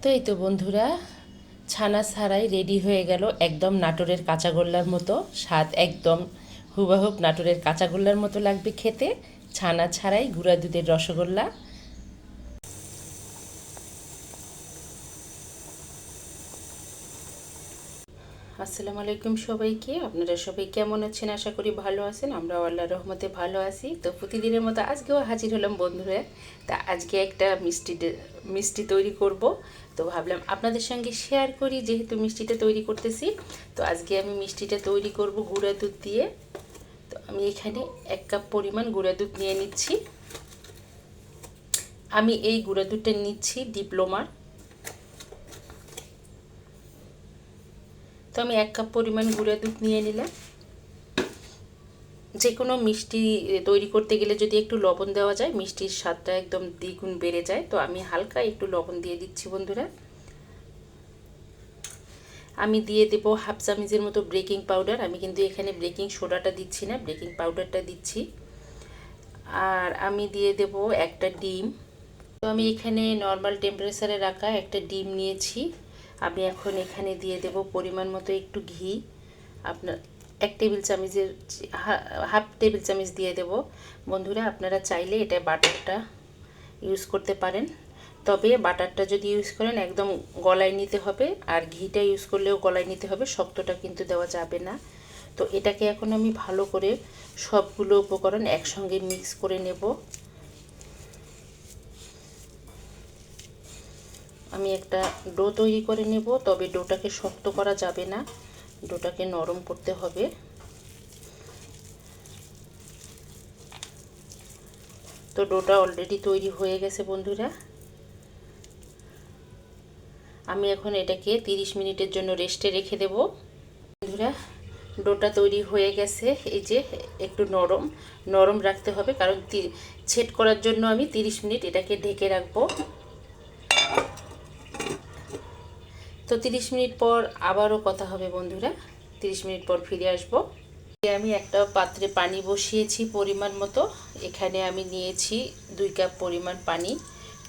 তো এই তো বন্ধুরা, ছানা ছাড়াই রেডি হয়ে গেল একদম নাটোরের কাঁচাগোল্লার মতো স্বাদ। একদম হুবহুব নাটোরের কাঁচাগোল্লার মতো লাগবে খেতে, ছানা ছাড়াই গুঁড়া দুধের রসগোল্লা। আসসালামু আলাইকুম সবাইকে। আপনারা সবাই কেমন আছেন? আশা করি ভালো আছেন। আমরা আল্লাহর রহমতে ভালো আছি। তো প্রতিদিনের মতো আজকেও হাজির হলাম বন্ধুরা। তা আজকে একটা মিষ্টি তৈরি করব। তো ভাবলাম আপনাদের সঙ্গে শেয়ার করি, যেহেতু মিষ্টিটা তৈরি করতেছি। তো আজকে আমি মিষ্টিটা তৈরি করব গুঁড়া দুধ দিয়ে। তো আমি এখানে 1 কাপ পরিমাণ গুঁড়া দুধ নিয়ে নিচ্ছি। আমি এই গুঁড়া দুধটা নিচ্ছি ডিপ্লোমার। তো আমি 1 কাপ পরিমাণ গুঁড়া দুধ নিয়ে নিলাম। যে কোনো মিষ্টি তৈরি করতে গেলে যদি একটু লবণ দেওয়া যায়, মিষ্টির স্বাদটা একদম দ্বিগুণ বেড়ে যায়। তো আমি হালকা একটু লবণ দিয়ে দিচ্ছি বন্ধুরা। আমি দিয়ে দেবো হাফ চামচের মতো বেকিং পাউডার। আমি কিন্তু এখানে বেকিং সোডাটা দিচ্ছি না, বেকিং পাউডারটা দিচ্ছি। আর আমি দিয়ে দেবো একটা ডিম। তো আমি এখানে নর্মাল টেম্পারেচারে রাখা একটা ডিম নিয়েছি। আমি এখন এখানে দিয়ে দেব পরিমাণ মতো একটু ঘি। আপনার 1 টেবিল চামচের হাফ টেবিল চামচ দিয়ে দেব বন্ধুরা। আপনারা চাইলে এটা বাটারটা ইউজ করতে পারেন, তবে বাটারটা যদি ইউজ করেন একদম গলায় নিতে হবে, আর ঘিটা ইউজ করলেও গলায় নিতে হবে, শক্তটা কিন্তু দেওয়া যাবে না। তো এটাকে এখন আমি ভালো করে সবগুলো উপকরণ একসঙ্গে মিক্স করে নেব। আমি একটা ডো তৈরি করে নেব, তবে ডোটাকে শক্ত করা যাবে না, ডোটাকে নরম করতে হবে। তো ডোটা অলরেডি তৈরি হয়ে গেছে বন্ধুরা। আমি এখন এটাকে 30 মিনিটের জন্য রেস্টে রেখে দেব বন্ধুরা। ডোটা তৈরি হয়ে গেছে। এই যে একটু নরম নরম রাখতে হবে, কারণ সেট করার জন্য আমি 30 মিনিট এটাকে ঢেকে রাখবো। তো 30 মিনিট পর আবারও কথা হবে বন্ধুরা। 30 মিনিট পর ফিরে আসব। আমি একটা পাত্রে পানি বসিয়েছি পরিমাণ মতো। এখানে আমি নিয়েছি 2 কাপ পরিমাণ পানি।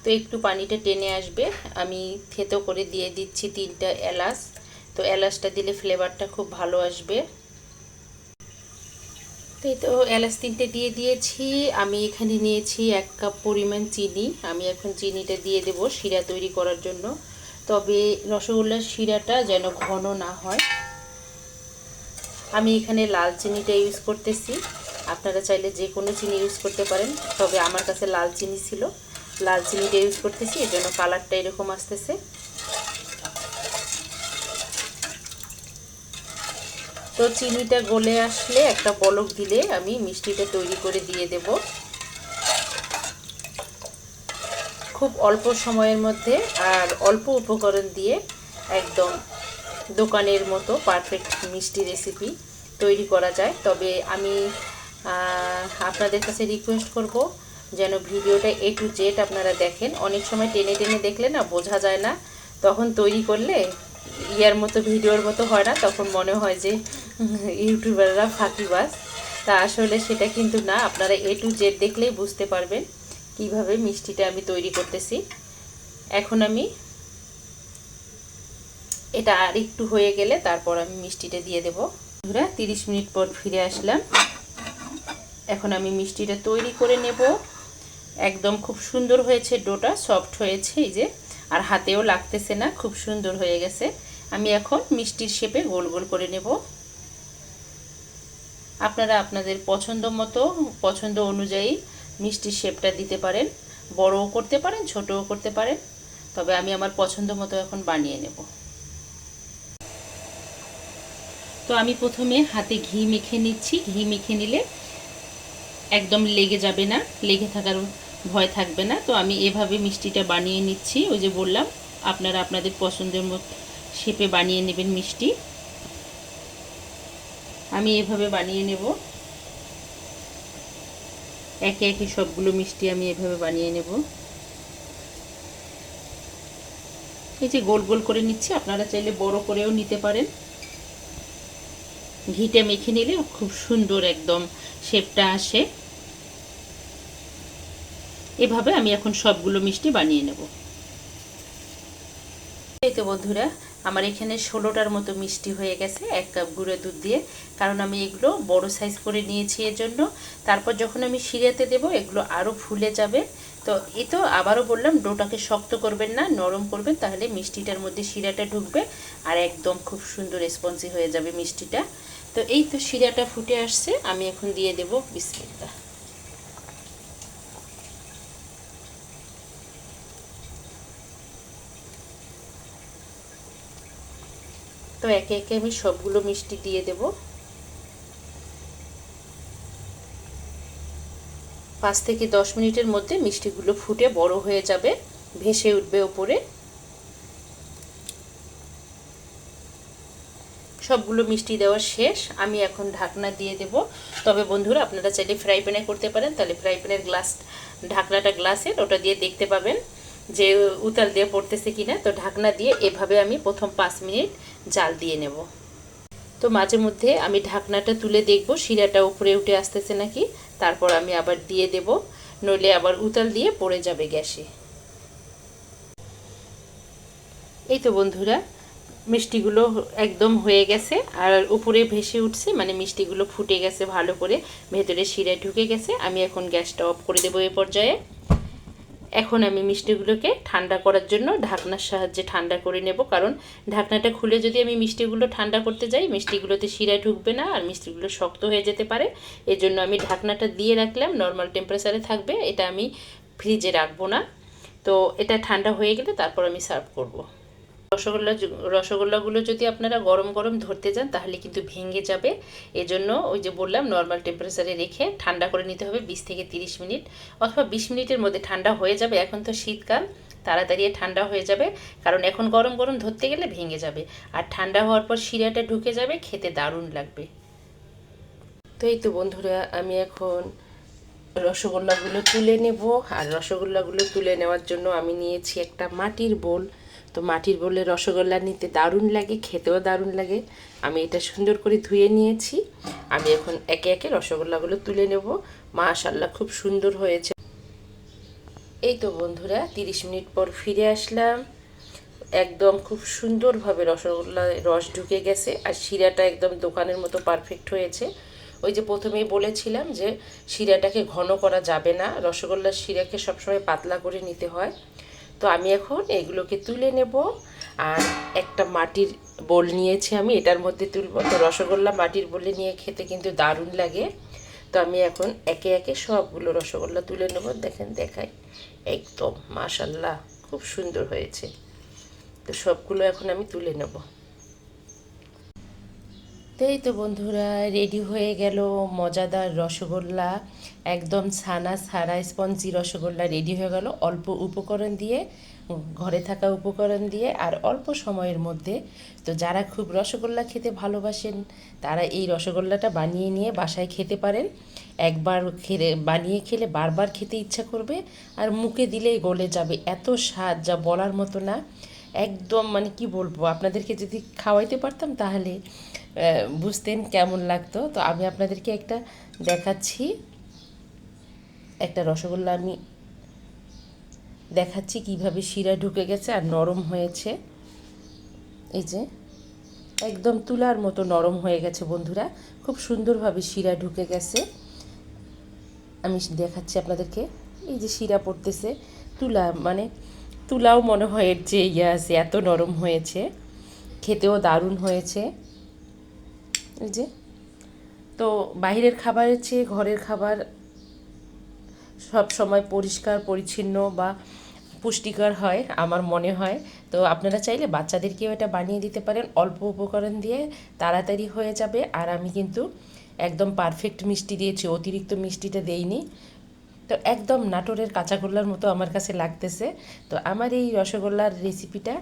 তো একটু পানিটা টেনে আসবে। আমি থেতো করে দিয়ে দিচ্ছি 3টা এলাচ। তো এলাচটা দিলে ফ্লেভারটা খুব ভালো আসবে। তো এই তো এলাচ 3টে দিয়ে দিয়েছি। আমি এখানে নিয়েছি 1 কাপ পরিমাণ চিনি। আমি এখন চিনিটা দিয়ে দেব শিরা তৈরি করার জন্য। তবে রসগোল্লার শিরাটা যেন ঘন না হয়। আমি এখানে লাল চিনিটা ইউজ করতেছি। আপনারা চাইলে যে কোনো চিনি ইউজ করতে পারেন, তবে আমার কাছে লাল চিনি ছিল, লাল চিনিটা ইউজ করতেছি। এর জন্য কালারটা এরকম আসতেছে। তো চিনিটা গলে আসলে একটা বলক দিলে আমি মিষ্টিটা তৈরি করে দিয়ে দেব। খুব অল্প সময়ের মধ্যে আর অল্প উপকরণ দিয়ে একদম দোকানের মতো পারফেক্ট মিষ্টি রেসিপি তৈরি করা যায়। তবে আমি আপনাদের কাছে রিকোয়েস্ট করব যেন ভিডিওটা A to Z আপনারা দেখেন। অনেক সময় টেনে টেনে দেখলে না বোঝা যায় না, তখন তৈরি করলে ইয়ার মতো ভিডিওর মতো হয় না, তখন মনে হয় যে ইউটিউবাররা ফাঁকিবাজ। তা আসলে সেটা কিন্তু না, আপনারা A to Z দেখলেই বুঝতে পারবেন কিভাবে মিষ্টিটা আমি তৈরি করতেছি। এখন আমি এটা আর একটু হয়ে গেলে তারপর আমি মিষ্টিটা দিয়ে দেব। বন্ধুরা 30 মিনিট পর ফিরে আসলাম। এখন আমি মিষ্টিটা তৈরি করে নেব। একদম খুব সুন্দর হয়েছে, ডোটা সফট হয়েছে এই যে, আর হাতেও লাগতেছে না, খুব সুন্দর হয়ে গেছে। আমি এখন মিষ্টির শেপে গোল গোল করে নেব। আপনারা আপনাদের পছন্দ অনুযায়ী মিষ্টির শেপটা দিতে পারেন, বড়ও করতে পারেন, ছোটও করতে পারেন। তবে আমি আমার পছন্দ মতো এখন বানিয়ে নেব। তো আমি প্রথমে হাতে ঘি মেখে নিচ্ছি। ঘি মেখে নিলে একদম লেগে যাবে না, লেগে থাকার ভয় থাকবে না। তো আমি এভাবে মিষ্টিটা বানিয়ে নিচ্ছি। ওই যে বললাম, আপনারা আপনাদের পছন্দের মতো শেপে বানিয়ে নেবেন মিষ্টি। আমি এভাবে বানিয়ে নেব। একে একে সবগুলো মিষ্টি আমি এভাবে বানিয়ে নেব। এই যে গোল গোল করে নিচ্ছি, আপনারা চাইলে বড় করেও নিতে পারেন। ঘিটা মেখে নিলে খুব সুন্দর একদম শেপটা আসে। এভাবে আমি এখন সবগুলো মিষ্টি বানিয়ে নেব। এই তো বন্ধুরা, আমার এখানে 16টার মতো মিষ্টি হয়ে গেছে 1 কাপ গুঁড়ো দুধ দিয়ে, কারণ আমি এগুলো বড় সাইজ করে নিয়েছি এর জন্য। তারপর যখন আমি শিরাতে দেব এগুলো আরও ফুলে যাবে। তো এই তো আবারও বললাম, ডোটাকে শক্ত করবেন না, নরম করবেন, তাহলে মিষ্টিটার মধ্যে শিরাটা ঢুকবে আর একদম খুব সুন্দর স্পঞ্জি হয়ে যাবে মিষ্টিটা। তো এই তো শিরাটা ফুটে আসছে, আমি এখন দিয়ে দেব বিসমিল্লাহ। তো একে একে আমি সবগুলো মিষ্টি দিয়ে দেব। 5 থেকে 10 মিনিটের মধ্যে মিষ্টিগুলো ফুটে বড় হয়ে যাবে, ভেসে উঠবে উপরে। সবগুলো মিষ্টি দেওয়া শেষ, আমি এখন ঢাকনা দিয়ে দেব। তবে বন্ধুরা, আপনারা চাইলে ফ্রাই প্যানে করতে পারেন, তাহলে ফ্রাই প্যানের ঢাকনাটা গ্লাসের, ওটা দিয়ে দেখতে পাবেন যে উতাল দিয়ে পড়তেছে কিনা। তো ঢাকনা দিয়ে এভাবে আমি প্রথম 5 মিনিট জাল দিয়ে নেব। তো মাঝে মধ্যে আমি ঢাকনাটা তুলে দেখব শিরাটা উপরে উঠে আসতেছে নাকি, তারপর আমি আবার দিয়ে দেব, নইলে আবার উতাল দিয়ে পড়ে যাবে গ্যাসে। এই তো বন্ধুরা, মিষ্টিগুলো একদম হয়ে গেছে আর উপরে ভেসে উঠছে, মানে মিষ্টিগুলো ফুটে গেছে ভালো করে, ভেতরে শিরা ঢুকে গেছে। আমি এখন গ্যাসটা অফ করে দেবো এই পর্যায়ে। এখন আমি মিষ্টিগুলোকে ঠান্ডা করার জন্য ঢাকনার সাহায্যে ঠান্ডা করে নেব, কারণ ঢাকনাটা খুলে যদি আমি মিষ্টিগুলো ঠান্ডা করতে যাই, মিষ্টিগুলোতে শিরা ঢুকবে না আর মিষ্টিগুলো শক্ত হয়ে যেতে পারে। এজন্য আমি ঢাকনাটা দিয়ে রাখলাম, নর্মাল টেম্পারেচারে থাকবে, এটা আমি ফ্রিজে রাখবো না। তো এটা ঠান্ডা হয়ে গেলে তারপর আমি সার্ভ করব। রসগোল্লাগুলো যদি আপনারা গরম গরম ধরতে যান তাহলে কিন্তু ভেঙে যাবে। এজন্য ওই যে বললাম, নর্মাল টেম্পারেচারে রেখে ঠান্ডা করে নিতে হবে 20 থেকে 30 মিনিট, অথবা 20 মিনিটের মধ্যে ঠান্ডা হয়ে যাবে। এখন তো শীতকাল, তাড়াতাড়ি ঠান্ডা হয়ে যাবে, কারণ এখন গরম গরম ধরতে গেলে ভেঙে যাবে। আর ঠান্ডা হওয়ার পর শিরাটা ঢুকে যাবে, খেতে দারুণ লাগবে। তো এই তো বন্ধুরা, আমি এখন রসগোল্লাগুলো তুলে নেব। আর রসগোল্লাগুলো তুলে নেওয়ার জন্য আমি নিয়েছি একটা মাটির বোল। তো মাটির বোলে রসগোল্লা নিতে দারুণ লাগে, খেতেও দারুণ লাগে। আমি এটা সুন্দর করে ধুয়ে নিয়েছি। আমি এখন একে একে রসগোল্লাগুলো তুলে নেব। মাশাআল্লাহ, খুব সুন্দর হয়েছে। এই তো বন্ধুরা, 30 মিনিট পর ফিরে আসলাম। একদম খুব সুন্দরভাবে রসগোল্লায় রস ঢুকে গেছে আর শিরাটা একদম দোকানের মতো পারফেক্ট হয়েছে। ওই যে প্রথমেই বলেছিলাম যে শিরাটাকে ঘন করা যাবে না, রসগোল্লার শিরাকে সবসময় পাতলা করে নিতে হয়। তো আমি এখন এগুলোকে তুলে নেব। আর একটা মাটির বোল নিয়েছি আমি, এটার মধ্যে তুলব। তো রসগোল্লা মাটির বোলে নিয়ে খেতে কিন্তু দারুণ লাগে। তো আমি এখন একে একে সবগুলো রসগোল্লা তুলে নেব। দেখেন, দেখাই, একদম মাশাআল্লাহ, খুব সুন্দর হয়েছে। তো সবগুলো এখন আমি তুলে নেব। তো এই তো বন্ধুরা, রেডি হয়ে গেল মজাদার রসগোল্লা, একদম ছানা ছাড়া স্পঞ্জি রসগোল্লা রেডি হয়ে গেল অল্প উপকরণ দিয়ে, ঘরে থাকা উপকরণ দিয়ে আর অল্প সময়ের মধ্যে। তো যারা খুব রসগোল্লা খেতে ভালোবাসেন তারা এই রসগোল্লাটা বানিয়ে নিয়ে বাসায় খেতে পারেন। একবার খেলে, বানিয়ে খেলে বারবার খেতে ইচ্ছা করবে আর মুখে দিলেই গলে যাবে, এত স্বাদ যা বলার মতো না। একদম মানে কি বলবো, আপনাদেরকে যদি খাওয়াইতে পারতাম তাহলে বুঝতেন কেমন লাগতো। তো আমি আপনাদেরকে একটা দেখাচ্ছি, একটা রসগোল্লা আমি দেখাচ্ছি কিভাবে শিরা ঢুকে গেছে আর নরম হয়েছে। এই যে একদম তুলার মতো নরম হয়ে গেছে বন্ধুরা, খুব সুন্দরভাবে শিরা ঢুকে গেছে। আমি দেখাচ্ছি আপনাদেরকে, এই যে শিরা পড়তেছে, তুলা মানে তুলাও মনে হয় এর যে আছে, এত নরম হয়েছে, খেতেও দারুণ হয়েছে। এই যে, তো বাইরের খাবারের চেয়ে ঘরের খাবার সব সময় পরিষ্কার পরিচ্ছন্ন বা পুষ্টিকর হয় আমার মনে হয়। তো আপনারা চাইলে বাচ্চাদেরকেও এটা বানিয়ে দিতে পারেন, অল্প উপকরণ দিয়ে তাড়াতাড়ি হয়ে যাবে। আর আমি কিন্তু একদম পারফেক্ট মিষ্টি দিয়েছি, অতিরিক্ত মিষ্টিটা দেইনি। তো একদম নাটোরের কাঁচাগোল্লার মতো আমার কাছে লাগতেছে। তো আমার এই রসগোল্লার রেসিপিটা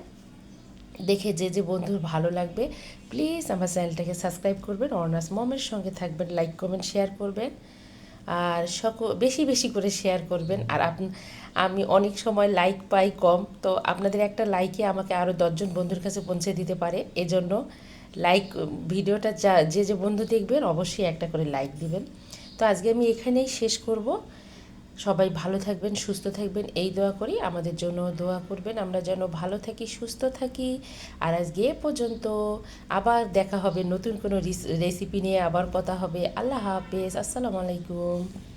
দেখে যে যে বন্ধুর ভালো লাগবে, প্লিজ আমার চ্যানেলটাকে সাবস্ক্রাইব করবেন, অর্নাস মমের সঙ্গে থাকবেন, লাইক কমেন্ট শেয়ার করবেন, আর বেশি বেশি করে শেয়ার করবেন। আর আমি অনেক সময় লাইক পাই কম, তো আপনাদের একটা লাইকে আমাকে আরও 10 জন বন্ধুর কাছে পৌঁছে দিতে পারে। এজন্য লাইক, ভিডিওটা যে যে বন্ধু দেখবেন অবশ্যই একটা করে লাইক দিবেন। তো আজকে আমি এখানেই শেষ করব। সবাই ভালো থাকবেন, সুস্থ থাকবেন, এই দোয়া করি। আমাদের জন্য দোয়া করবেন, আমরা যেন ভালো থাকি, সুস্থ থাকি। আর আজকে এ পর্যন্ত। আবার দেখা হবে নতুন কোনো রেসিপি নিয়ে, আবার কথা হবে। আল্লাহ হাফেজ, আসসালামু আলাইকুম।